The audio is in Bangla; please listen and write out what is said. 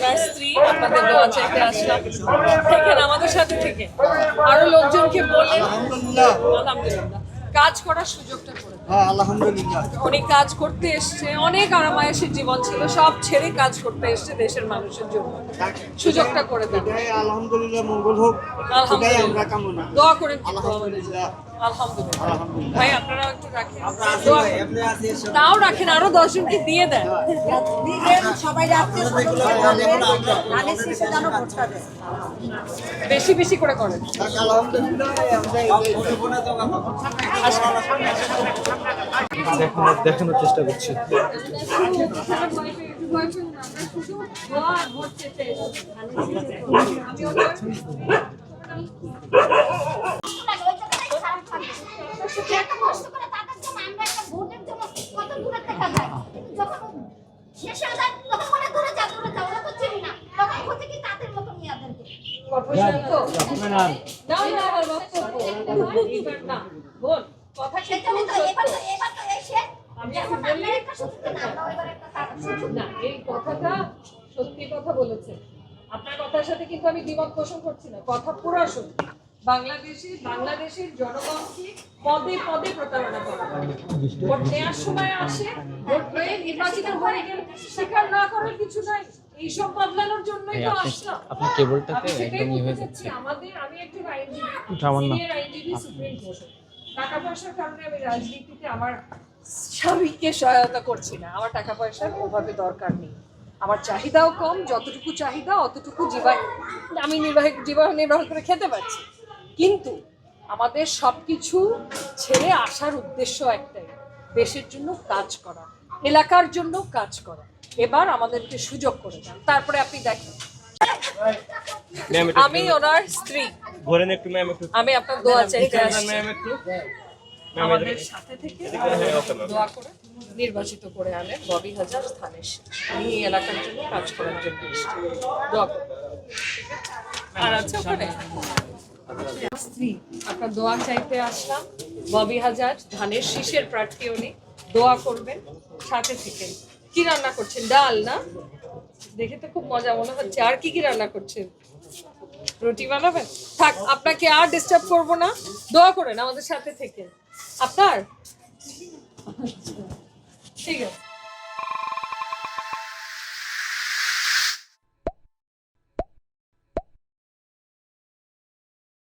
ওনার স্ত্রী, আপনাদের দোয়া চাইতে আসলাম। দেখেন আমাদের সাথে থেকে আরো লোকজনকে বললেন আলহামদুলিল্লাহ কাজ করার সুযোগটা করে দেন। আলহামদুলিল্লাহ অনেক কাজ করতে এসছে, অনেক আরামায়েশের জীবন ছিল, সব ছেড়ে কাজ করতে এসছে দেশের মানুষের জন্য, সুযোগটা করে দেন। আলহামদুলিল্লাহ মঙ্গল হোক, এটাই আমরা কামনা। দোয়া করেন কিন্তু আমাদের আলহামদুলিল্লাহ জন্য। আলহামদুলিল্লাহ। আলহামদুলিল্লাহ। ভাই আপনারা একটু রাখেন, দোয়া করেন। তাও রাখেন, আরো 10 জনকে দিয়ে দেন। সবাই বেশি বেশি করে করেন। আলহামদুলিল্লাহ দেখানোর চেষ্টা করছি। সত্যি কথা বলেছে, আপনার কথার সাথে কিন্তু আমি দ্বিমত পোষণ করছি না, কথা পুরো সত্যি। বাংলাদেশের জনগণকে পদে পদে প্রতারণা করা হয়। ভোট নেওয়ার সময় আসে, ভোট হয়ে নির্বাচিত হয়ে গেলে স্বীকার না করার কিছু নাই। এইসব বদলানোর জন্যই তো আসলাম। আপনার কেবলটাতে একদম হয়ে যাচ্ছে। আমি একজন আইনজীবী, উঠাবার না। সিনিয়র আইনজীবী, সুপ্রিম কোর্টে। টাকা পয়সার কারণে আমি রাজনীতিতে আমার স্বামীকে সহায়তা করছি না। আমার টাকা পয়সার ওভাবে দরকার নেই, আমার চাহিদাও কম, যতটুকু চাহিদা অতটুকু আমি জীবন নির্বাহ করে খেতে পারছি। কিন্তু আমাদের সবকিছু ছেড়ে আসার উদ্দেশ্য একটাই, দেশের জন্য কাজ করা, এলাকার জন্য কাজ করা। এবার আমাদেরকে সুযোগ করে দেন, তারপরে আপনি দেখেন। আমি ওনার স্ত্রী, আমি আপনার দোয়া চাইতে আসছি। আমাদের সাথে থেকে দোয়া করে নির্বাচিত করে আনেন ববি হাজার স্থানে। আমি এই এলাকার জন্য কাজ করার জন্য এসেছি, দোয়া করুন। আর আছে ওখানে স্ত্রী, আপনার দোয়া চাইতে আসলাম। ববি হাজার ধানের শীষের প্রার্থী উনি, দোয়া করবেন সাথে থেকে। কি রান্না করছেন? ডাল না? দেখে তো খুব মজা মনে হচ্ছে। আর কি কি রান্না করছেন? রুটি বানাবেন? থাক, আপনাকে আর ডিস্টার্ব করবো না, দোয়া করেন আমাদের সাথে থেকে। আপনার ঠিক আছে।